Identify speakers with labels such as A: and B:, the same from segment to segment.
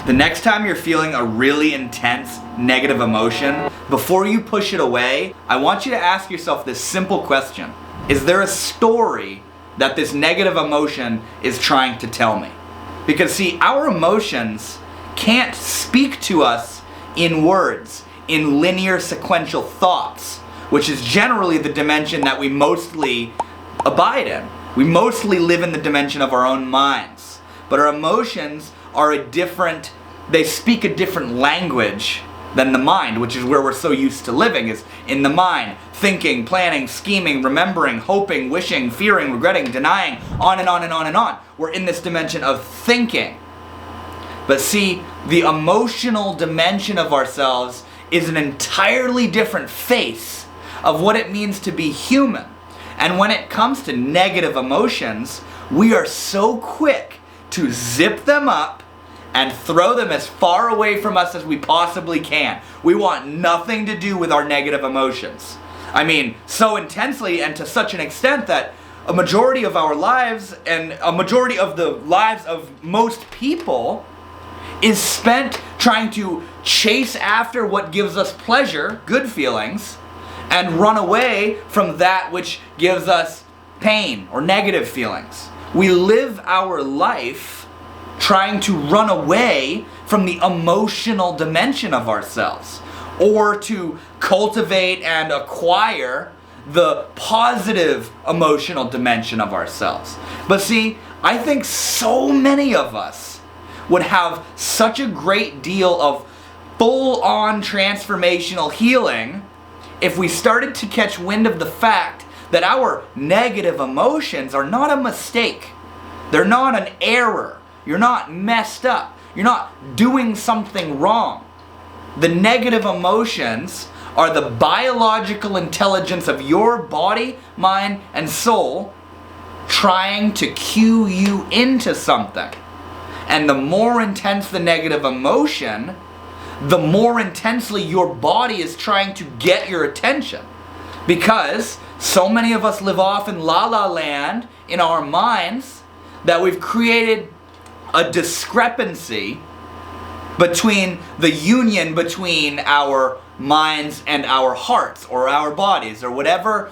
A: The next time you're feeling a really intense negative emotion, before you push it away, I want you to ask yourself this simple question. Is there a story that this negative emotion is trying to tell me? Because see, our emotions can't speak to us in words, in linear sequential thoughts, which is generally the dimension that we mostly abide in. We mostly live in the dimension of our own minds. But our emotions are they speak a different language than the mind, which is where we're so used to living, is in the mind. Thinking, planning, scheming, remembering, hoping, wishing, fearing, regretting, denying, on and on and on and on. We're in this dimension of thinking. But see, the emotional dimension of ourselves is an entirely different face of what it means to be human. And when it comes to negative emotions, we are so quick to zip them up and throw them as far away from us as we possibly can. We want nothing to do with our negative emotions. I mean, so intensely and to such an extent that a majority of our lives, and a majority of the lives of most people, is spent trying to chase after what gives us pleasure, good feelings, and run away from that which gives us pain or negative feelings. We live our life trying to run away from the emotional dimension of ourselves, or to cultivate and acquire the positive emotional dimension of ourselves. But see, I think so many of us would have such a great deal of full-on transformational healing if we started to catch wind of the fact that our negative emotions are not a mistake. They're not an error. You're not messed up. You're not doing something wrong. The negative emotions are the biological intelligence of your body, mind, and soul trying to cue you into something. And the more intense the negative emotion, the more intensely your body is trying to get your attention. Because so many of us live off in la-la land in our minds that we've created a discrepancy between the union between our minds and our hearts, or our bodies, or whatever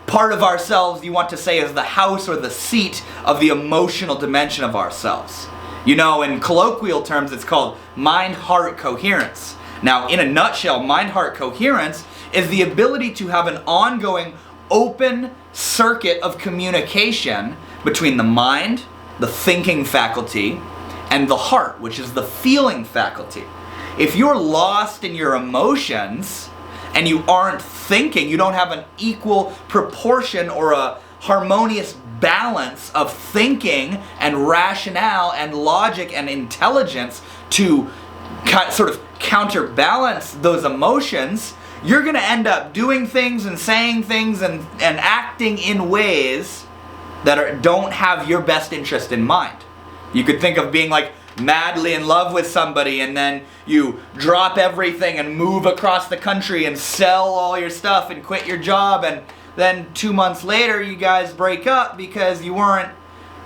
A: part of ourselves you want to say is the house or the seat of the emotional dimension of ourselves. You know, in colloquial terms, it's called mind-heart coherence. Now, in a nutshell, mind-heart coherence is the ability to have an ongoing, open circuit of communication between the mind, the thinking faculty, and the heart, which is the feeling faculty. If you're lost in your emotions and you aren't thinking, you don't have an equal proportion or a harmonious balance of thinking and rationale and logic and intelligence to sort of counterbalance those emotions, you're going to end up doing things and saying things and acting in ways that don't have your best interest in mind. You could think of being like madly in love with somebody, and then you drop everything and move across the country and sell all your stuff and quit your job, and then 2 months later you guys break up because you weren't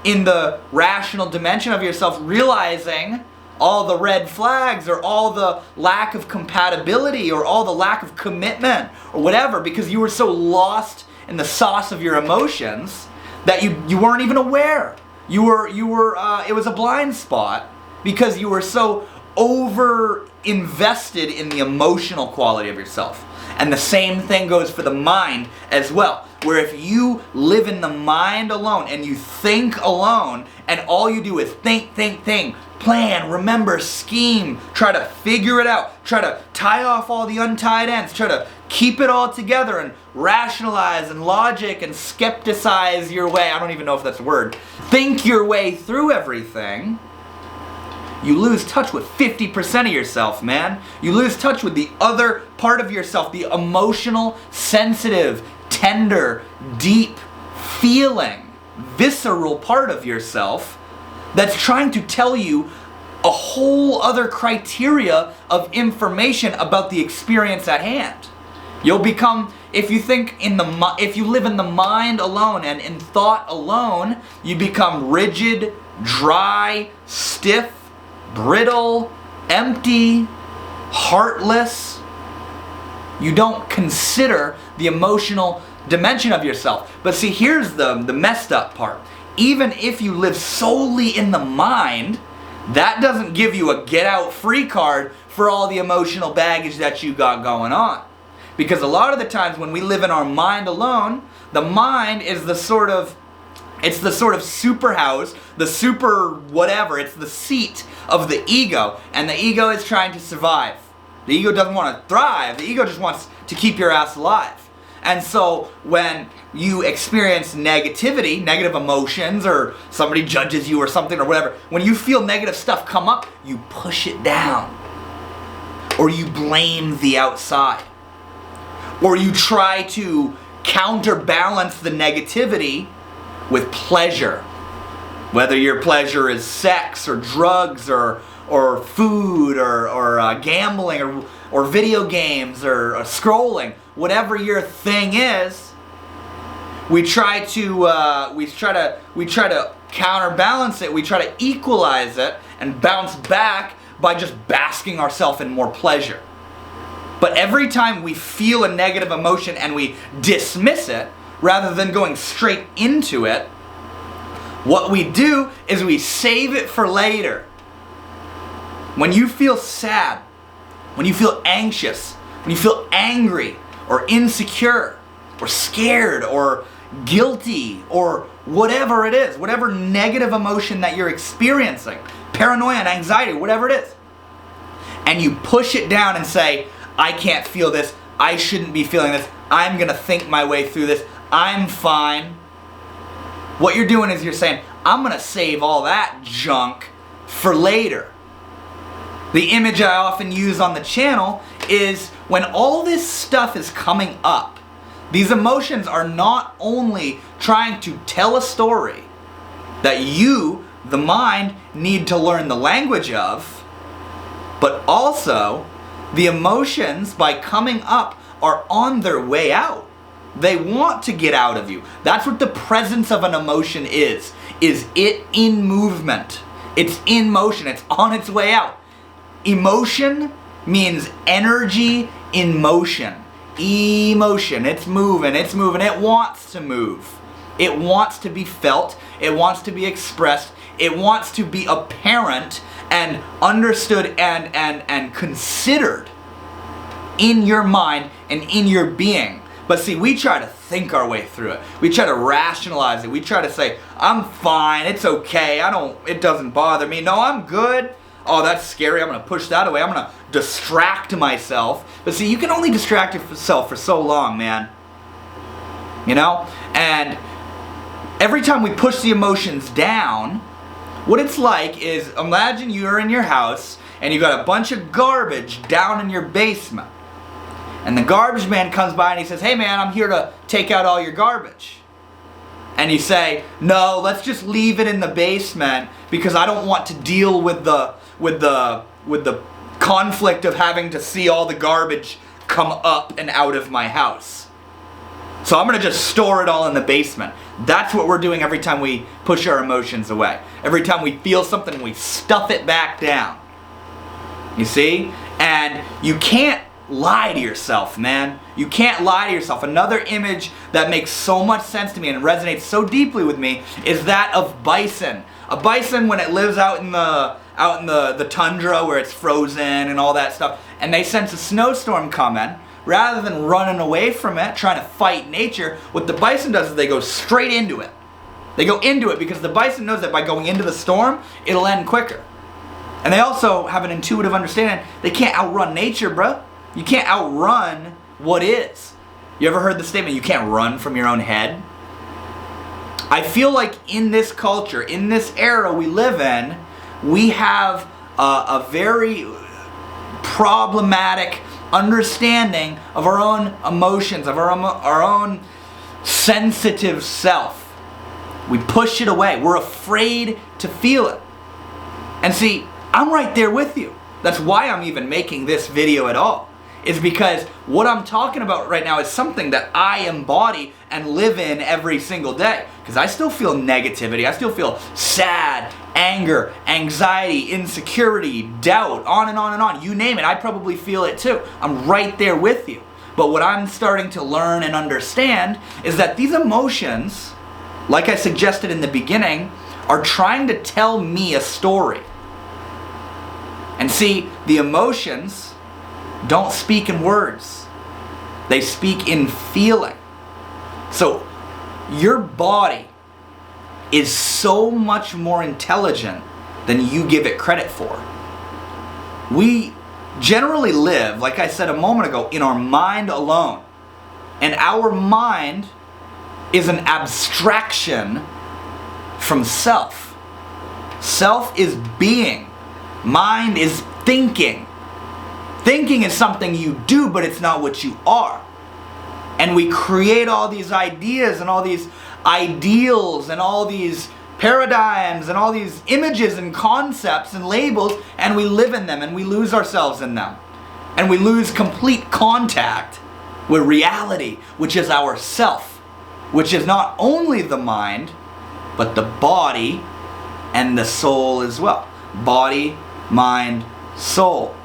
A: in the rational dimension of yourself realizing all the red flags or all the lack of compatibility or all the lack of commitment or whatever, because you were so lost in the sauce of your emotions that you weren't even aware. You were it was a blind spot because you were so over invested in the emotional quality of yourself. And the same thing goes for the mind as well, where if you live in the mind alone and you think alone and all you do is think, plan, remember, scheme, try to figure it out, try to tie off all the untied ends, try to keep it all together and rationalize and logic and skepticize your way, I don't even know if that's a word, think your way through everything, you lose touch with 50% of yourself, man. You lose touch with the other part of yourself, the emotional, sensitive, tender, deep, feeling, visceral part of yourself that's trying to tell you a whole other criteria of information about the experience at hand. You'll become, if you live in the mind alone and in thought alone, you become rigid, dry, stiff, brittle, empty, heartless. You don't consider the emotional dimension of yourself. But see, here's the messed up part. Even if you live solely in the mind, that doesn't give you a get out free card for all the emotional baggage that you got going on. Because a lot of the times when we live in our mind alone, the mind is the sort of super house, the super whatever, it's the seat of the ego, and the ego is trying to survive. The ego doesn't want to thrive, the ego just wants to keep your ass alive. And so when you experience negativity, negative emotions, or somebody judges you or something or whatever, when you feel negative stuff come up, you push it down. Or you blame the outside. Or you try to counterbalance the negativity with pleasure. Whether your pleasure is sex or drugs or food or gambling or video games or scrolling, whatever your thing is, we try to counterbalance it. We try to equalize it and bounce back by just basking ourselves in more pleasure. But every time we feel a negative emotion and we dismiss it, rather than going straight into it, what we do is we save it for later. When you feel sad, when you feel anxious, when you feel angry or insecure or scared or guilty or whatever it is, whatever negative emotion that you're experiencing, paranoia and anxiety, whatever it is, and you push it down and say, I can't feel this, I shouldn't be feeling this, I'm gonna think my way through this, I'm fine. What you're doing is you're saying, I'm gonna save all that junk for later. The image I often use on the channel is when all this stuff is coming up, these emotions are not only trying to tell a story that you, the mind, need to learn the language of, but also the emotions, by coming up, are on their way out. They want to get out of you. That's what the presence of an emotion is it in movement. It's in motion. It's on its way out. Emotion means energy in motion. Emotion. It's moving. It's moving. It wants to move. It wants to be felt. It wants to be expressed. It wants to be apparent and understood and considered in your mind and in your being. But see, we try to think our way through it. We try to rationalize it. We try to say, I'm fine, it's okay, it doesn't bother me. No, I'm good. Oh, that's scary, I'm gonna push that away. I'm gonna distract myself. But see, you can only distract yourself for so long, man. You know? And every time we push the emotions down, what it's like is, imagine you're in your house and you got a bunch of garbage down in your basement. And the garbage man comes by and he says, hey man, I'm here to take out all your garbage. And you say, no, let's just leave it in the basement because I don't want to deal with the conflict of having to see all the garbage come up and out of my house. So I'm gonna just store it all in the basement. That's what we're doing every time we push our emotions away. Every time we feel something, we stuff it back down. You see? And you can't lie to yourself, man. You can't lie to yourself. Another image that makes so much sense to me and resonates so deeply with me is that of bison. A bison, when it lives out in the tundra where it's frozen and all that stuff, and they sense a snowstorm coming, rather than running away from it, trying to fight nature, what the bison does is they go straight into it. They go into it because the bison knows that by going into the storm, it'll end quicker. And they also have an intuitive understanding. They can't outrun nature, bruh. You can't outrun what is. You ever heard the statement, you can't run from your own head? I feel like in this culture, in this era we live in, we have a very problematic understanding of our own emotions, of our own sensitive self. We push it away. We're afraid to feel it. And see, I'm right there with you. That's why I'm even making this video at all. is because what I'm talking about right now is something that I embody and live in every single day. Because I still feel negativity, I still feel sad, anger, anxiety, insecurity, doubt, on and on and on. You name it, I probably feel it too. I'm right there with you. But what I'm starting to learn and understand is that these emotions, like I suggested in the beginning, are trying to tell me a story. And see, the emotions don't speak in words. They speak in feeling. So your body is so much more intelligent than you give it credit for. We generally live, like I said a moment ago, in our mind alone. And our mind is an abstraction from self. Self is being. Mind is thinking. Thinking is something you do, but it's not what you are. And we create all these ideas and all these ideals and all these paradigms and all these images and concepts and labels, and we live in them and we lose ourselves in them. And we lose complete contact with reality, which is our self, which is not only the mind, but the body and the soul as well. Body, mind, soul.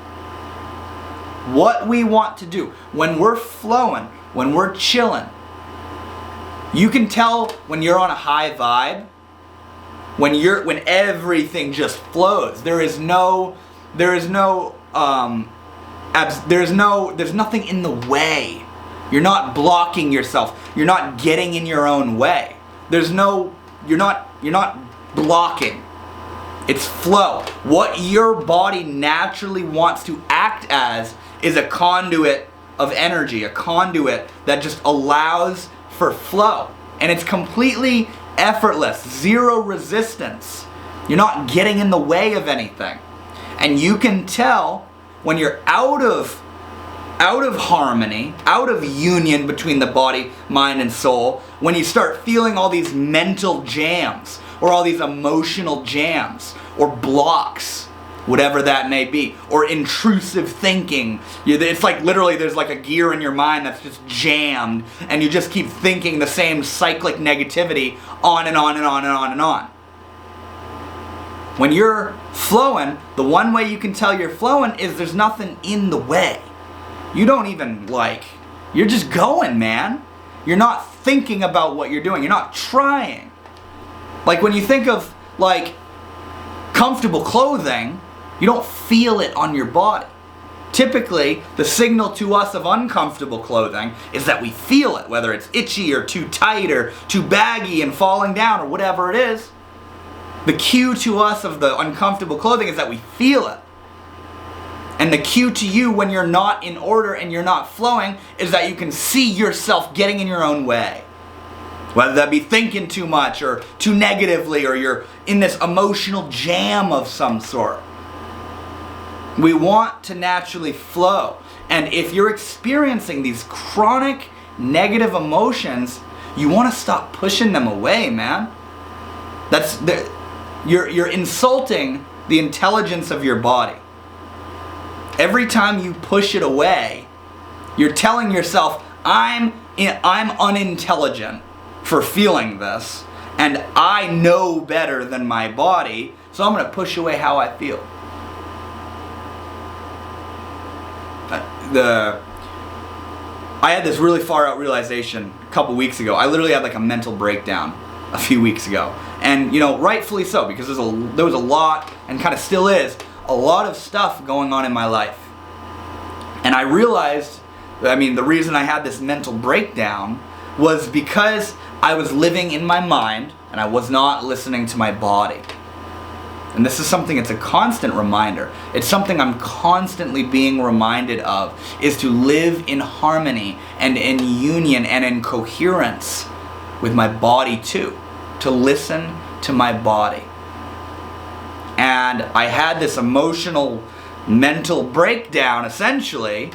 A: What we want to do when we're flowing, when we're chilling, you can tell when you're on a high vibe, when everything just flows. There's nothing in the way. You're not blocking yourself. You're not getting in your own way. You're not blocking. It's flow. What your body naturally wants to act as is a conduit of energy, a conduit that just allows for flow. And it's completely effortless, zero resistance. You're not getting in the way of anything. And you can tell when you're out of harmony, out of union between the body, mind, and soul, when you start feeling all these mental jams, or all these emotional jams, or blocks, whatever that may be, or intrusive thinking. It's like literally there's like a gear in your mind that's just jammed, and you just keep thinking the same cyclic negativity on and on and on and on and on. When you're flowing, the one way you can tell you're flowing is there's nothing in the way. You don't even you're just going, man. You're not thinking about what you're doing. You're not trying. Like when you think of comfortable clothing, you don't feel it on your body. Typically, the signal to us of uncomfortable clothing is that we feel it, whether it's itchy or too tight or too baggy and falling down or whatever it is. The cue to us of the uncomfortable clothing is that we feel it. And the cue to you when you're not in order and you're not flowing is that you can see yourself getting in your own way. Whether that be thinking too much or too negatively, or you're in this emotional jam of some sort. We want to naturally flow. And if you're experiencing these chronic negative emotions, you want to stop pushing them away, man. You're insulting the intelligence of your body. Every time you push it away, you're telling yourself, I'm unintelligent for feeling this, and I know better than my body, so I'm going to push away how I feel. I had this really far out realization a couple weeks ago. I literally had a mental breakdown a few weeks ago, and rightfully so, because there was a lot, and kind of still is, a lot of stuff going on in my life. And I realized, the reason I had this mental breakdown was because I was living in my mind and I was not listening to my body. And this is something, it's a constant reminder. It's something I'm constantly being reminded of, is to live in harmony and in union and in coherence with my body too. To listen to my body. And I had this emotional, mental breakdown essentially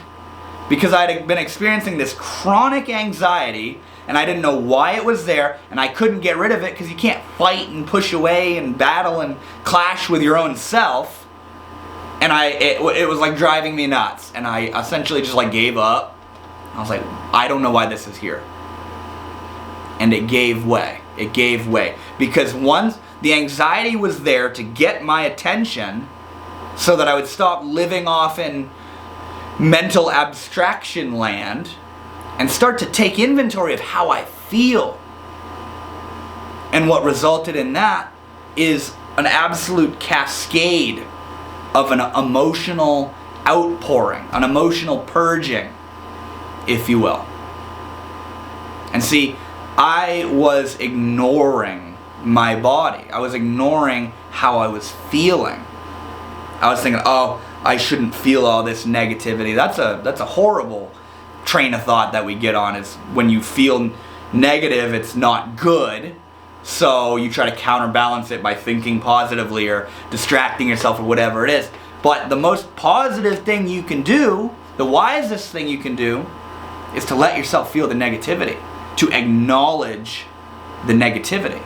A: because I'd been experiencing this chronic anxiety, and I didn't know why it was there, and I couldn't get rid of it because you can't fight and push away and battle and clash with your own self. And it was like driving me nuts, and I essentially just like gave up. I was like, I don't know why this is here. And it gave way. It gave way. Because once the anxiety was there to get my attention so that I would stop living off in mental abstraction land and start to take inventory of how I feel. And what resulted in that is an absolute cascade of an emotional outpouring, an emotional purging, if you will. And see, I was ignoring my body. I was ignoring how I was feeling. I was thinking, oh, I shouldn't feel all this negativity. That's a horrible train of thought that we get on, is when you feel negative, it's not good. So you try to counterbalance it by thinking positively or distracting yourself or whatever it is. But the most positive thing you can do, the wisest thing you can do, is to let yourself feel the negativity, to acknowledge the negativity.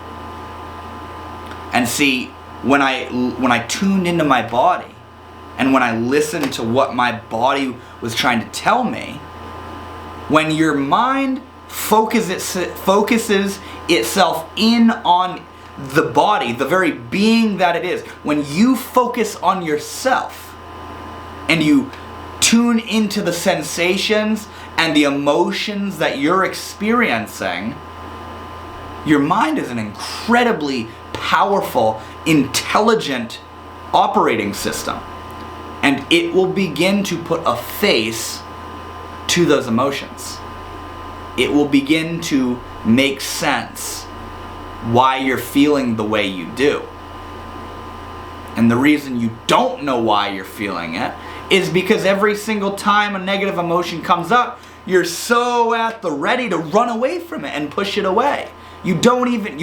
A: And see, when I tuned into my body, and when I listened to what my body was trying to tell me, when your mind focuses itself in on the body, the very being that it is, when you focus on yourself and you tune into the sensations and the emotions that you're experiencing, your mind is an incredibly powerful, intelligent operating system. And it will begin to put a face to those emotions. It will begin to make sense why you're feeling the way you do. And the reason you don't know why you're feeling it is because every single time a negative emotion comes up, you're so at the ready to run away from it and push it away. You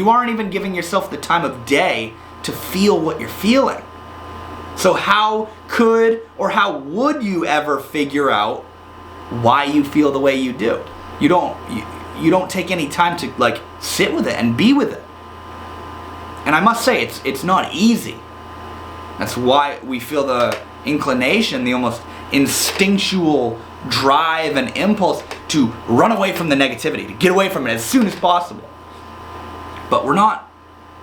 A: aren't even giving yourself the time of day to feel what you're feeling. So how could or how would you ever figure out why you feel the way you do? You don't take any time to like sit with it and be with it. And I must say, it's not easy. That's why we feel the inclination, the almost instinctual drive and impulse to run away from the negativity, to get away from it as soon as possible. But we're not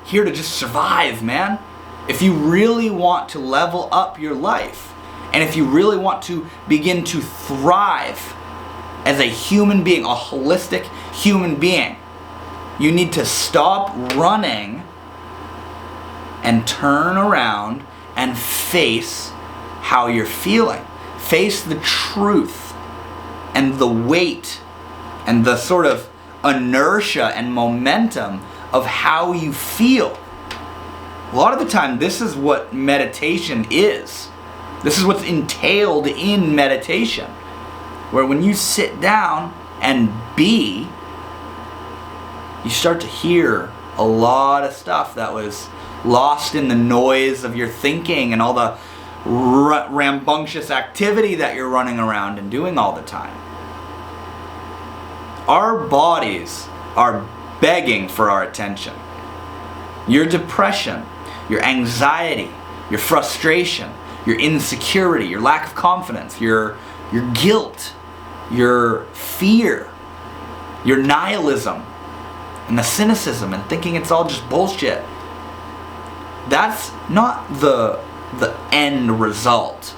A: here to just survive, man. If you really want to level up your life, and if you really want to begin to thrive as a human being, a holistic human being, you need to stop running and turn around and face how you're feeling. Face the truth and the weight and the sort of inertia and momentum of how you feel. A lot of the time, this is what meditation is. This is what's entailed in meditation. Where when you sit down and be, you start to hear a lot of stuff that was lost in the noise of your thinking and all the rambunctious activity that you're running around and doing all the time. Our bodies are begging for our attention. Your depression, your anxiety, your frustration, your insecurity, your lack of confidence, your guilt, your fear, your nihilism, and the cynicism and thinking it's all just bullshit. That's not the end result.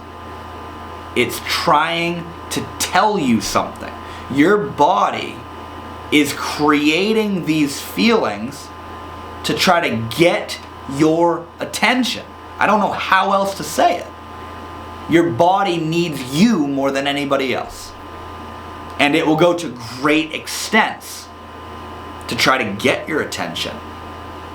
A: It's trying to tell you something. Your body is creating these feelings to try to get your attention. I don't know how else to say it. Your body needs you more than anybody else. And it will go to great extents to try to get your attention.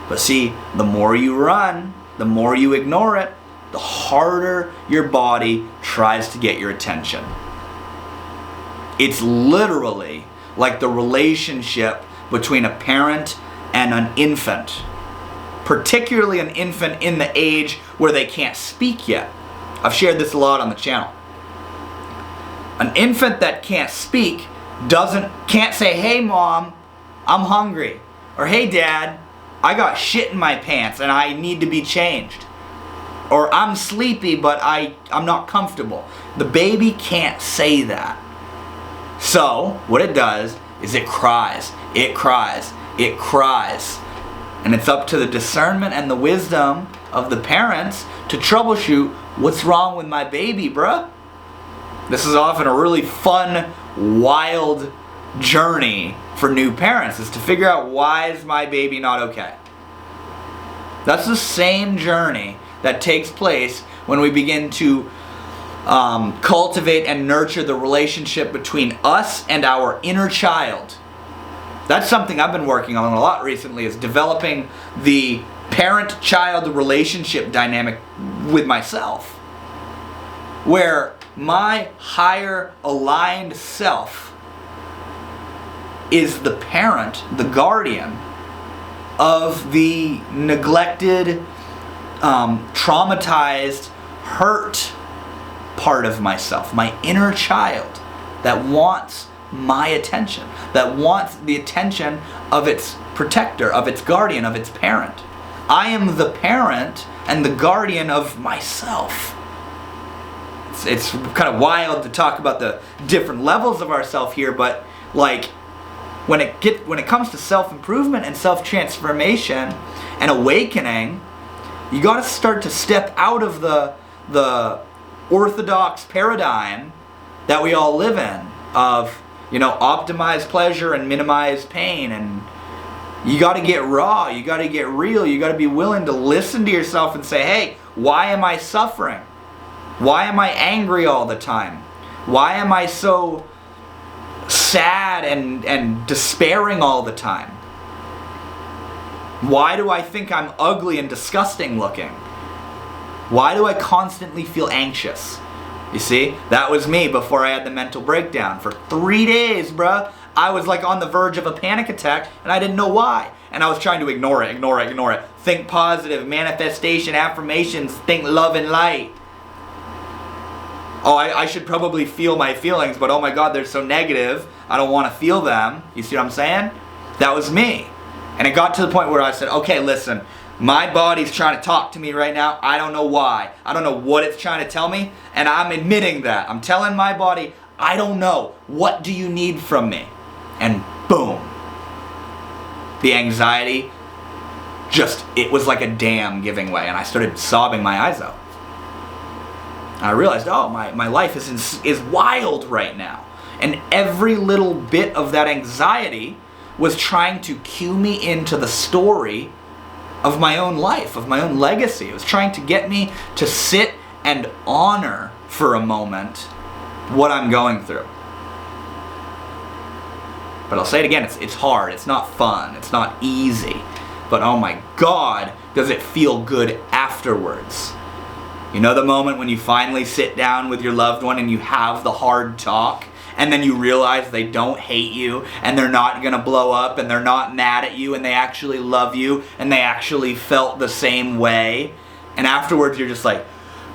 A: But see, the more you run, the more you ignore it, the harder your body tries to get your attention. It's literally like the relationship between a parent and an infant. Particularly an infant in the age where they can't speak yet. I've shared this a lot on the channel. An infant that can't speak can't say, "Hey mom, I'm hungry," or "Hey dad, I got shit in my pants and I need to be changed," Or I'm sleepy, but I'm not comfortable. The baby can't say that. So, what it does is it cries. It cries. It cries. And it's up to the discernment and the wisdom of the parents to troubleshoot what's wrong with my baby, bruh. This is often a really fun, wild journey for new parents, is to figure out, why is my baby not okay? That's the same journey that takes place when we begin to cultivate and nurture the relationship between us and our inner child. That's something I've been working on a lot recently, is developing the parent-child relationship dynamic with myself, where my higher aligned self is the parent, the guardian of the neglected, traumatized, hurt part of myself, my inner child that wants my attention, that wants the attention of its protector, of its guardian, of its parent. I am the parent and the guardian of myself. It's kind of wild to talk about the different levels of ourself here, but like when it comes to self-improvement and self-transformation and awakening, you got to start to step out of the orthodox paradigm that we all live in of, optimize pleasure and minimize pain. And you got to get raw, you got to get real, you got to be willing to listen to yourself and say, hey, why am I suffering? Why am I angry all the time? Why am I so sad and despairing all the time? Why do I think I'm ugly and disgusting looking? Why do I constantly feel anxious? You see, that was me before I had the mental breakdown. For 3 days, bruh, I was like on the verge of a panic attack and I didn't know why. And I was trying to ignore it. Think positive, manifestation, affirmations, think love and light. Oh, I should probably feel my feelings, but oh my God, they're so negative. I don't want to feel them. You see what I'm saying? That was me. And it got to the point where I said, okay, listen, my body's trying to talk to me right now. I don't know why. I don't know what it's trying to tell me. And I'm admitting that. I'm telling my body, I don't know. What do you need from me? And boom. The anxiety, it was like a dam giving way. And I started sobbing my eyes out. I realized, oh, my life is wild right now. And every little bit of that anxiety was trying to cue me into the story of my own life, of my own legacy. It was trying to get me to sit and honor for a moment what I'm going through. But I'll say it again, it's hard, it's not fun, it's not easy. But oh my God, does it feel good afterwards. You know the moment when you finally sit down with your loved one and you have the hard talk, and then you realize they don't hate you, and they're not gonna blow up, and they're not mad at you, and they actually love you, and they actually felt the same way. And afterwards you're just like,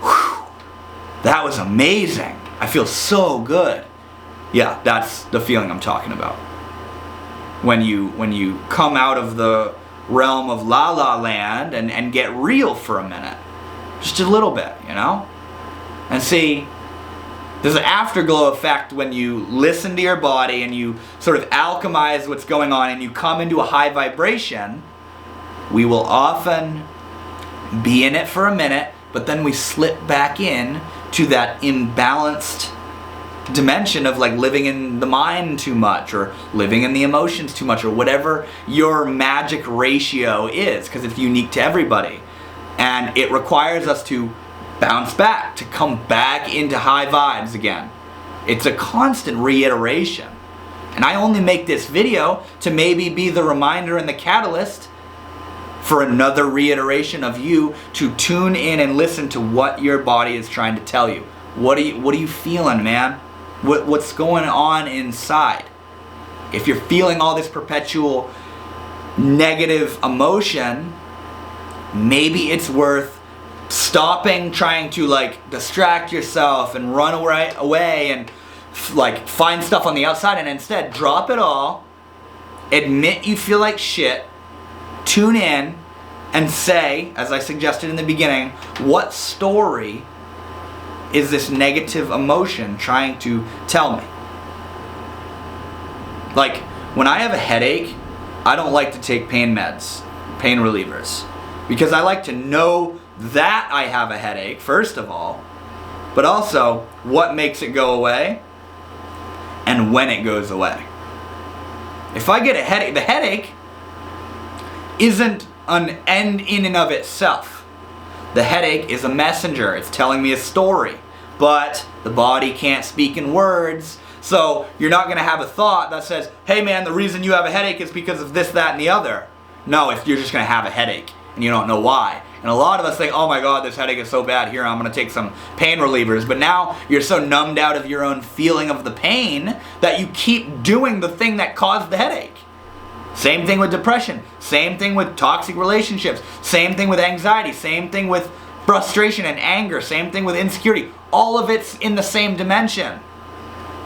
A: whew, that was amazing. I feel so good. Yeah, that's the feeling I'm talking about. When you come out of the realm of la la land and get real for a minute. Just a little bit, And see, there's an afterglow effect when you listen to your body and you sort of alchemize what's going on and you come into a high vibration. We will often be in it for a minute, but then we slip back in to that imbalanced dimension of like living in the mind too much or living in the emotions too much or whatever your magic ratio is, because it's unique to everybody. And it requires us to bounce back, to come back into high vibes again. It's a constant reiteration. And I only make this video to maybe be the reminder and the catalyst for another reiteration of you to tune in and listen to what your body is trying to tell you. What are you feeling, man? What's going on inside? If you're feeling all this perpetual negative emotion, maybe it's worth stopping trying to like distract yourself and run away and like find stuff on the outside, and instead drop it all, admit you feel like shit, tune in, and say, as I suggested in the beginning, what story is this negative emotion trying to tell me? Like, when I have a headache, I don't like to take pain meds, pain relievers, because I like to know that I have a headache, first of all, but also what makes it go away and when it goes away. If I get a headache, the headache isn't an end in and of itself. The headache is a messenger. It's telling me a story, but the body can't speak in words. So you're not going to have a thought that says, hey man, the reason you have a headache is because of this, that, and the other. No, if you're just going to have a headache and you don't know why. And a lot of us think, oh my God, this headache is so bad, here I'm going to take some pain relievers. But now you're so numbed out of your own feeling of the pain that you keep doing the thing that caused the headache. Same thing with depression, same thing with toxic relationships, same thing with anxiety, same thing with frustration and anger, same thing with insecurity. All of it's in the same dimension.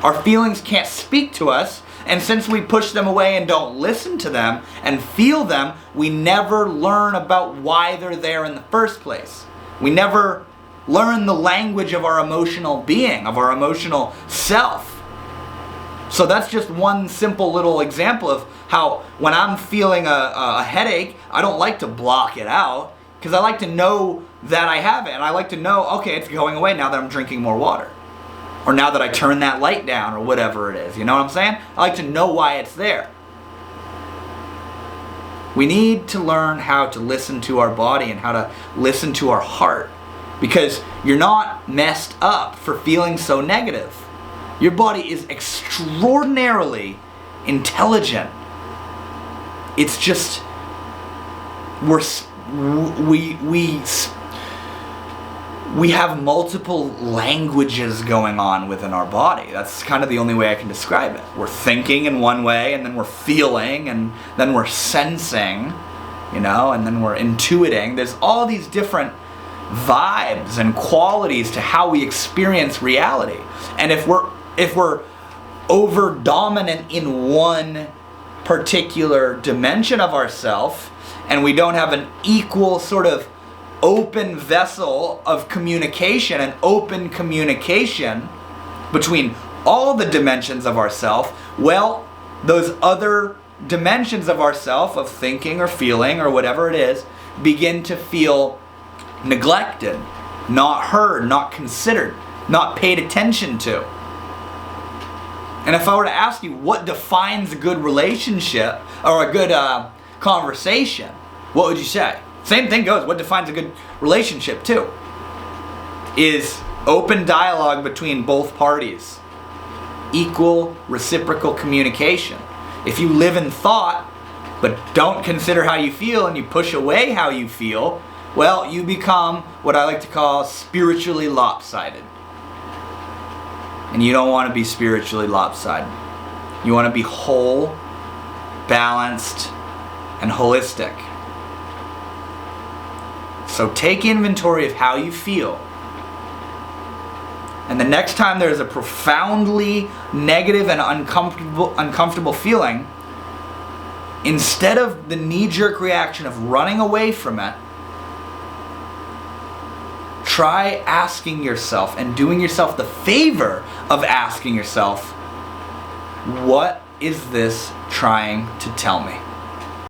A: Our feelings can't speak to us, and since we push them away and don't listen to them and feel them, we never learn about why they're there in the first place. We never learn the language of our emotional being, of our emotional self. So that's just one simple little example of how when I'm feeling a headache, I don't like to block it out, because I like to know that I have it, and I like to know, okay, it's going away now that I'm drinking more water. Or now that I turn that light down, or whatever it is. You know what I'm saying? I like to know why it's there. We need to learn how to listen to our body and how to listen to our heart. Because you're not messed up for feeling so negative. Your body is extraordinarily intelligent. It's just, we have multiple languages going on within our body. That's kind of the only way I can describe it. We're thinking in one way, and then we're feeling, and then we're sensing, and then we're intuiting. There's all these different vibes and qualities to how we experience reality. And if we're over dominant in one particular dimension of ourself, and we don't have an equal sort of open vessel of communication and open communication between all the dimensions of ourself, well, those other dimensions of ourself, of thinking or feeling or whatever it is, begin to feel neglected, not heard, not considered, not paid attention to. And if I were to ask you what defines a good relationship or a good conversation, what would you say? Same thing goes, what defines a good relationship too? Is open dialogue between both parties. Equal reciprocal communication. If you live in thought, but don't consider how you feel, and you push away how you feel, well, you become what I like to call spiritually lopsided. And you don't want to be spiritually lopsided. You want to be whole, balanced, and holistic. So take inventory of how you feel. And the next time there's a profoundly negative and uncomfortable feeling, instead of the knee-jerk reaction of running away from it, try asking yourself and doing yourself the favor of asking yourself, what is this trying to tell me?